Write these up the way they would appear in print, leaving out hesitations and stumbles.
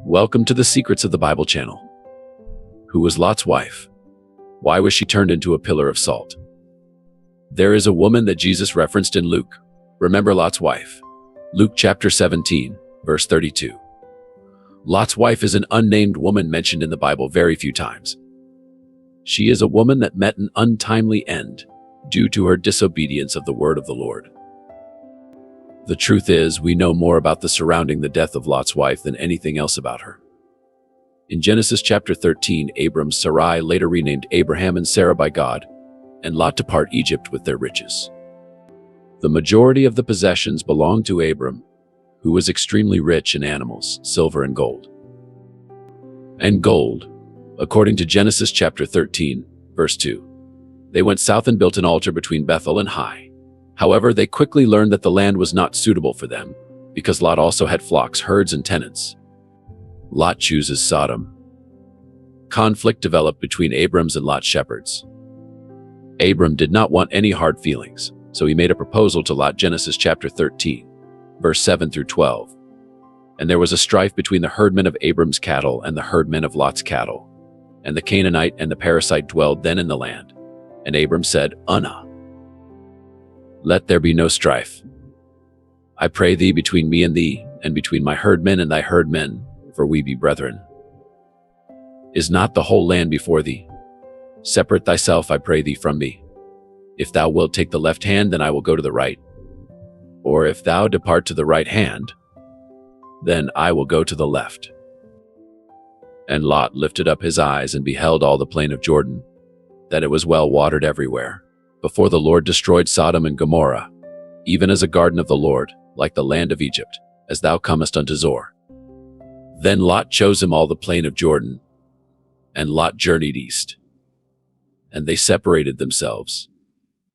Welcome to the Secrets of the Bible channel. Who was Lot's wife? Why was she turned into a pillar of salt? There is a woman that Jesus referenced in Luke. Remember Lot's wife. Luke chapter 17, verse 32. Lot's wife is an unnamed woman mentioned in the Bible very few times. She is a woman that met an untimely end due to her disobedience of the word of the Lord. The truth is, we know more about the surrounding the death of Lot's wife than anything else about her. In Genesis chapter 13, Abram, Sarai, later renamed Abraham and Sarah by God, and Lot depart Egypt with their riches. The majority of the possessions belonged to Abram, who was extremely rich in animals, silver and gold. And gold, according to Genesis chapter 13, verse 2. They went south and built an altar between Bethel and Hai. However, they quickly learned that the land was not suitable for them, because Lot also had flocks, herds, and tenants. Lot chooses Sodom. Conflict developed between Abram's and Lot's shepherds. Abram did not want any hard feelings, so he made a proposal to Lot. Genesis chapter 13, verse 7 through 12. And there was a strife between the herdmen of Abram's cattle and the herdmen of Lot's cattle. And the Canaanite and the Perizzite dwelled then in the land. And Abram said, Let there be no strife. I pray thee between me and thee, and between my herdmen and thy herdmen, for we be brethren. Is not the whole land before thee? Separate thyself, I pray thee, from me. If thou wilt take the left hand, then I will go to the right. Or if thou depart to the right hand, then I will go to the left. And Lot lifted up his eyes and beheld all the plain of Jordan, that it was well watered everywhere, before the Lord destroyed Sodom and Gomorrah, even as a garden of the Lord, like the land of Egypt, as thou comest unto Zor. Then Lot chose him all the plain of Jordan, and Lot journeyed east. And they separated themselves,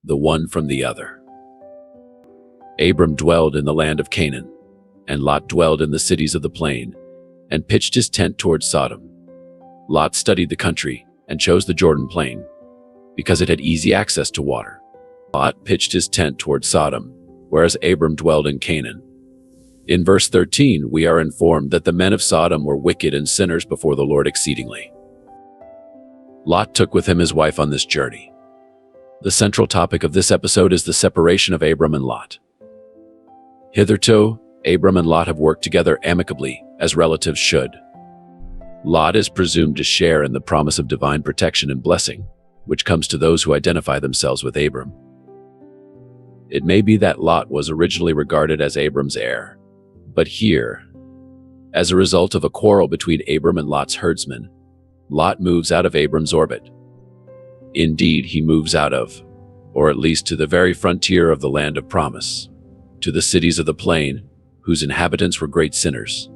the one from the other. Abram dwelled in the land of Canaan, and Lot dwelled in the cities of the plain, and pitched his tent towards Sodom. Lot studied the country, and chose the Jordan plain, because it had easy access to water. Lot pitched his tent toward Sodom, whereas Abram dwelled in Canaan. In verse 13, we are informed that the men of Sodom were wicked and sinners before the Lord exceedingly. Lot took with him his wife on this journey. The central topic of this episode is the separation of Abram and Lot. Hitherto, Abram and Lot have worked together amicably, as relatives should. Lot is presumed to share in the promise of divine protection and blessing, which comes to those who identify themselves with Abram. It may be that Lot was originally regarded as Abram's heir, but here, as a result of a quarrel between Abram and Lot's herdsmen, Lot moves out of Abram's orbit. Indeed, he moves out of, or at least to the very frontier of the land of promise, to the cities of the plain, whose inhabitants were great sinners.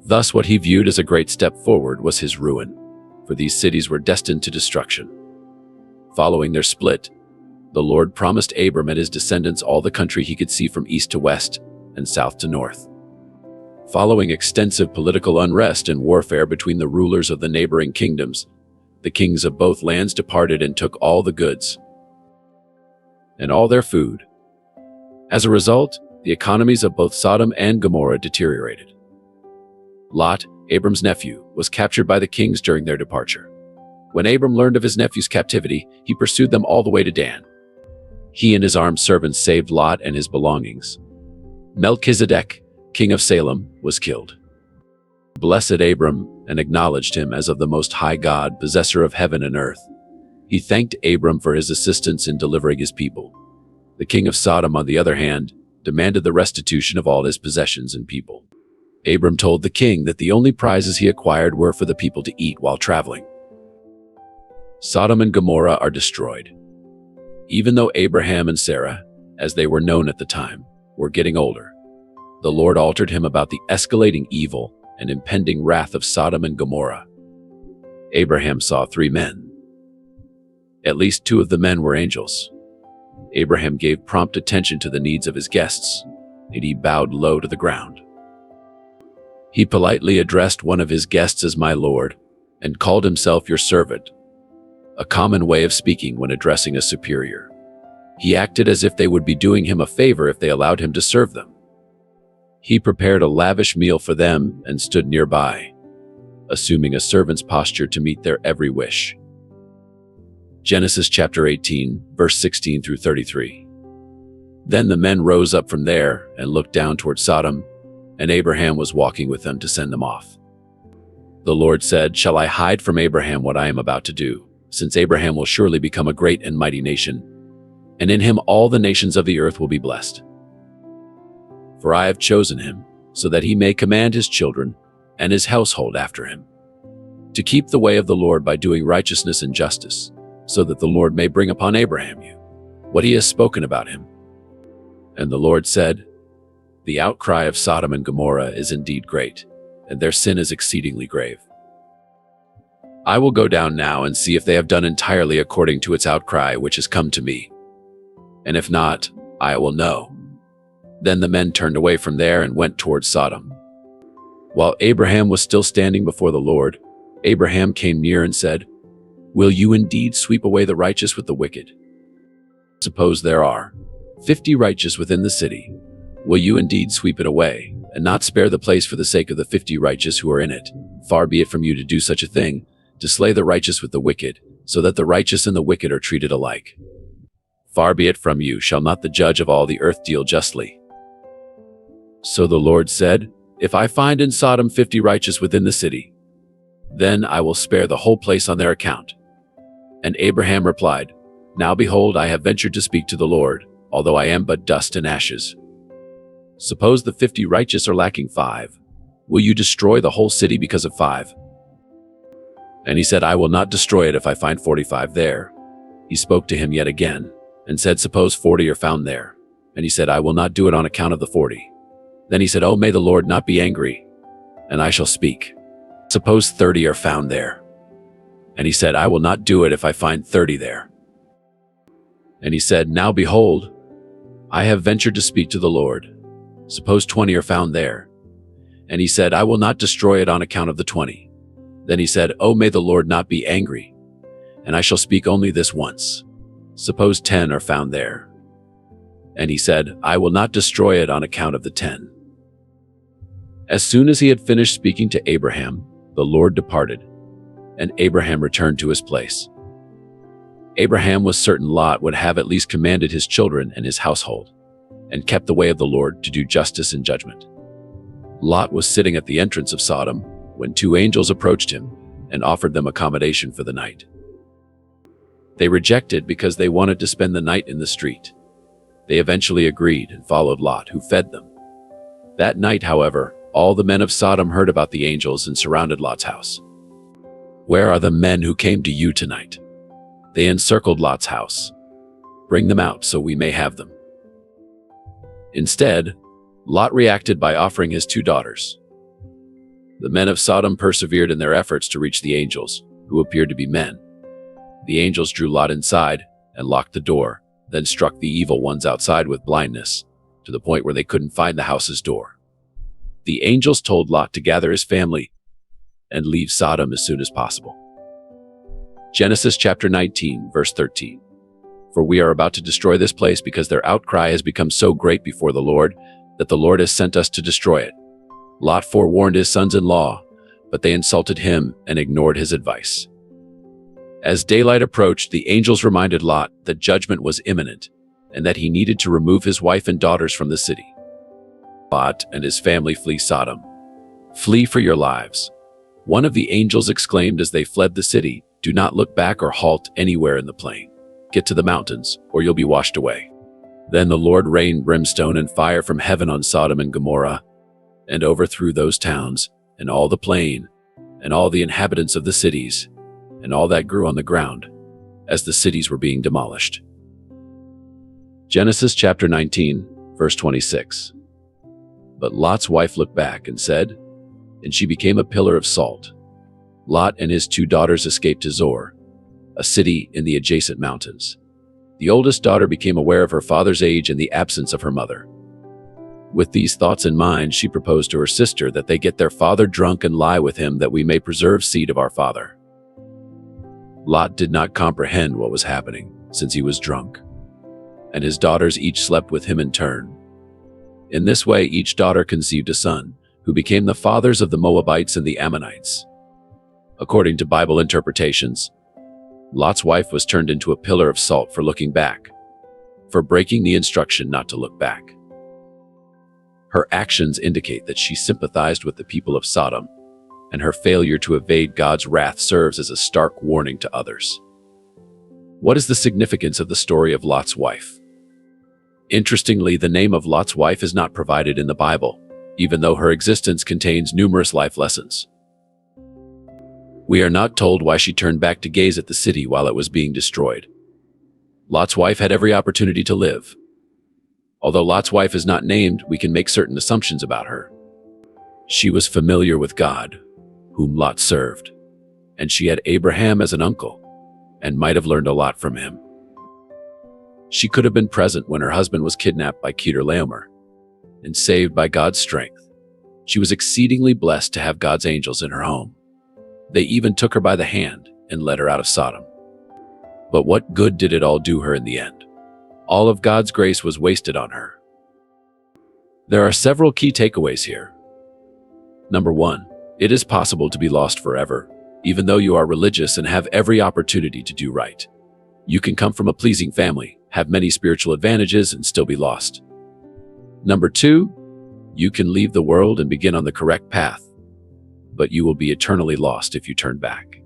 Thus, what he viewed as a great step forward was his ruin, for these cities were destined to destruction. Following their split, the Lord promised Abram and his descendants all the country he could see from east to west and south to north. Following extensive political unrest and warfare between the rulers of the neighboring kingdoms, the kings of both lands departed and took all the goods and all their food. As a result, the economies of both Sodom and Gomorrah deteriorated. Lot, Abram's nephew, was captured by the kings during their departure. When Abram learned of his nephew's captivity, he pursued them all the way to Dan. He and his armed servants saved Lot and his belongings. Melchizedek, king of Salem, was killed. Blessed Abram and acknowledged him as of the Most High God, possessor of heaven and earth. He thanked Abram for his assistance in delivering his people. The king of Sodom, on the other hand, demanded the restitution of all his possessions and people. Abram told the king that the only prizes he acquired were for the people to eat while traveling. Sodom and Gomorrah are destroyed. Even though Abraham and Sarah, as they were known at the time, were getting older, the Lord altered him about the escalating evil and impending wrath of Sodom and Gomorrah. Abraham saw 3 men. At least 2 of the men were angels. Abraham gave prompt attention to the needs of his guests, and he bowed low to the ground. He politely addressed one of his guests as my lord, and called himself your servant, a common way of speaking when addressing a superior. He acted as if they would be doing him a favor if they allowed him to serve them. He prepared a lavish meal for them and stood nearby, assuming a servant's posture to meet their every wish. Genesis chapter 18, verse 16 through 33. Then the men rose up from there and looked down toward Sodom, and Abraham was walking with them to send them off. The Lord said, "Shall I hide from Abraham what I am about to do, since Abraham will surely become a great and mighty nation, and in him all the nations of the earth will be blessed? For I have chosen him, so that he may command his children and his household after him, to keep the way of the Lord by doing righteousness and justice, so that the Lord may bring upon Abraham what he has spoken about him." And the Lord said, "The outcry of Sodom and Gomorrah is indeed great, and their sin is exceedingly grave. I will go down now and see if they have done entirely according to its outcry which has come to me. And if not, I will know." Then the men turned away from there and went towards Sodom. While Abraham was still standing before the Lord, Abraham came near and said, "Will you indeed sweep away the righteous with the wicked? Suppose there are 50 righteous within the city. Will you indeed sweep it away, and not spare the place for the sake of the 50 righteous who are in it? Far be it from you to do such a thing, to slay the righteous with the wicked, so that the righteous and the wicked are treated alike. Far be it from you, shall not the judge of all the earth deal justly?" So the Lord said, "If I find in Sodom 50 righteous within the city, then I will spare the whole place on their account." And Abraham replied, "Now behold, I have ventured to speak to the Lord, although I am but dust and ashes. Suppose the 50 righteous are lacking 5. Will you destroy the whole city because of 5? And he said, "I will not destroy it if I find 45 there." He spoke to him yet again, and said, "Suppose 40 are found there." And he said, "I will not do it on account of the 40. Then he said, "Oh, may the Lord not be angry, and I shall speak. Suppose 30 are found there." And he said, "I will not do it if I find 30 there." And he said, "Now behold, I have ventured to speak to the Lord. Suppose 20 are found there." And he said, "I will not destroy it on account of the 20. Then he said, "Oh, may the Lord not be angry, and I shall speak only this once. Suppose 10 are found there." And he said, "I will not destroy it on account of the 10. As soon as he had finished speaking to Abraham, the Lord departed, and Abraham returned to his place. Abraham was certain Lot would have at least commanded his children and his household, and kept the way of the Lord to do justice and judgment. Lot was sitting at the entrance of Sodom when 2 angels approached him and offered them accommodation for the night. They rejected because they wanted to spend the night in the street. They eventually agreed and followed Lot, who fed them. That night, however, all the men of Sodom heard about the angels and surrounded Lot's house. "Where are the men who came to you tonight?" They encircled Lot's house. "Bring them out so we may have them." Instead, Lot reacted by offering his 2 daughters. The men of Sodom persevered in their efforts to reach the angels, who appeared to be men. The angels drew Lot inside and locked the door, then struck the evil ones outside with blindness, to the point where they couldn't find the house's door. The angels told Lot to gather his family and leave Sodom as soon as possible. Genesis chapter 19, verse 13. "For we are about to destroy this place because their outcry has become so great before the Lord that the Lord has sent us to destroy it." Lot forewarned his sons-in-law, but they insulted him and ignored his advice. As daylight approached, the angels reminded Lot that judgment was imminent and that he needed to remove his wife and daughters from the city. Lot and his family flee Sodom. "Flee for your lives," one of the angels exclaimed as they fled the city. "Do not look back or halt anywhere in the plain. Get to the mountains, or you'll be washed away." Then the Lord rained brimstone and fire from heaven on Sodom and Gomorrah, and overthrew those towns, and all the plain, and all the inhabitants of the cities, and all that grew on the ground, as the cities were being demolished. Genesis chapter 19, verse 26. "But Lot's wife looked back and said, and she became a pillar of salt. Lot and his 2 daughters escaped to Zoar, a city in the adjacent mountains. The oldest daughter became aware of her father's age and the absence of her mother. With these thoughts in mind, she proposed to her sister that they get their father drunk and lie with him, that we may preserve seed of our father. Lot did not comprehend what was happening, since he was drunk, and his daughters each slept with him in turn. In this way, each daughter conceived a son, who became the fathers of the Moabites and the Ammonites. According to Bible interpretations, Lot's wife was turned into a pillar of salt for looking back, for breaking the instruction not to look back. Her actions indicate that she sympathized with the people of Sodom, and her failure to evade God's wrath serves as a stark warning to others. What is the significance of the story of Lot's wife? Interestingly, the name of Lot's wife is not provided in the Bible, even though her existence contains numerous life lessons. We are not told why she turned back to gaze at the city while it was being destroyed. Lot's wife had every opportunity to live. Although Lot's wife is not named, we can make certain assumptions about her. She was familiar with God, whom Lot served, and she had Abraham as an uncle, and might have learned a lot from him. She could have been present when her husband was kidnapped by Kedorlaomer and saved by God's strength. She was exceedingly blessed to have God's angels in her home. They even took her by the hand and led her out of Sodom. But what good did it all do her in the end? All of God's grace was wasted on her. There are several key takeaways here. Number 1, it is possible to be lost forever, even though you are religious and have every opportunity to do right. You can come from a pleasing family, have many spiritual advantages, and still be lost. Number 2, you can leave the world and begin on the correct path, but you will be eternally lost if you turn back.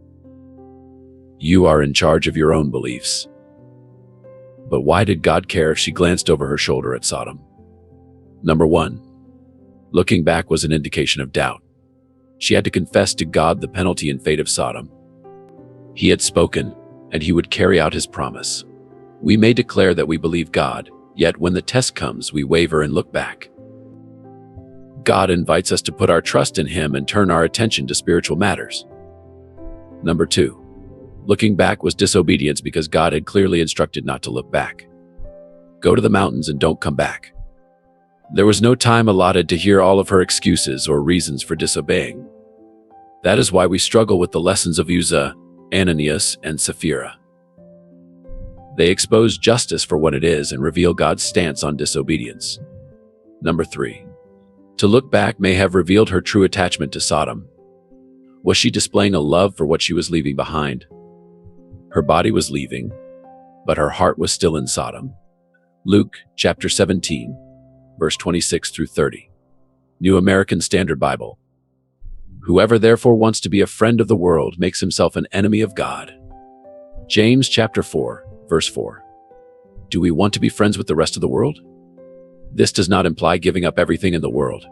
You are in charge of your own beliefs. But why did God care if she glanced over her shoulder at Sodom? Number 1, looking back was an indication of doubt. She had to confess to God the penalty and fate of Sodom. He had spoken, and he would carry out his promise. We may declare that we believe God, yet when the test comes, we waver and look back. God invites us to put our trust in him and turn our attention to spiritual matters. Number 2, looking back was disobedience because God had clearly instructed not to look back. Go to the mountains and don't come back. There was no time allotted to hear all of her excuses or reasons for disobeying. That is why we struggle with the lessons of Uzzah, Ananias, and Sapphira. They expose justice for what it is and reveal God's stance on disobedience. Number 3, to look back may have revealed her true attachment to Sodom. Was she displaying a love for what she was leaving behind? Her body was leaving, but her heart was still in Sodom. Luke chapter 17, verse 26 through 30. New American Standard Bible. Whoever therefore wants to be a friend of the world makes himself an enemy of God. James chapter 4, verse 4. Do we want to be friends with the rest of the world? This does not imply giving up everything in the world.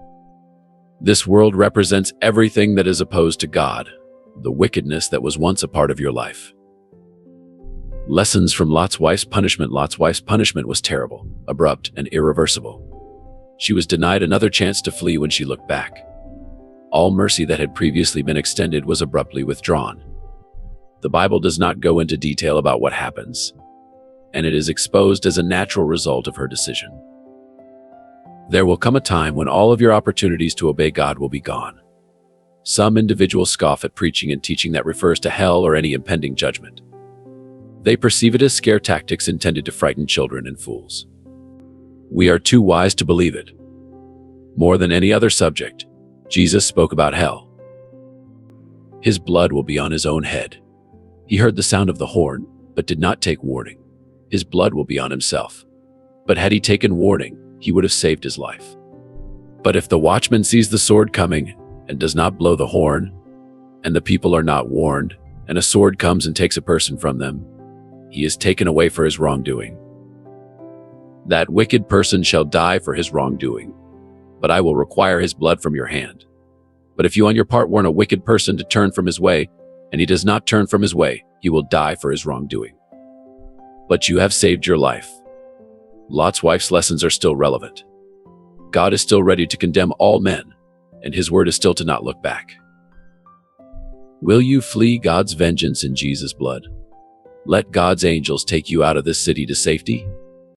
This world represents everything that is opposed to God, the wickedness that was once a part of your life. Lessons from Lot's wife's punishment. Lot's wife's punishment was terrible, abrupt, and irreversible. She was denied another chance to flee when she looked back. All mercy that had previously been extended was abruptly withdrawn. The Bible does not go into detail about what happens, and it is exposed as a natural result of her decision. There will come a time when all of your opportunities to obey God will be gone. Some individuals scoff at preaching and teaching that refers to hell or any impending judgment. They perceive it as scare tactics intended to frighten children and fools. We are too wise to believe it. More than any other subject, Jesus spoke about hell. His blood will be on his own head. He heard the sound of the horn, but did not take warning. His blood will be on himself. But had he taken warning, he would have saved his life. But if the watchman sees the sword coming and does not blow the horn, and the people are not warned, and a sword comes and takes a person from them, he is taken away for his wrongdoing. That wicked person shall die for his wrongdoing, but I will require his blood from your hand. But if you on your part warn a wicked person to turn from his way, and he does not turn from his way, he will die for his wrongdoing. But you have saved your life. Lot's wife's lessons are still relevant. God is still ready to condemn all men, and his word is still to not look back. Will you flee God's vengeance in Jesus' blood? Let God's angels take you out of this city to safety?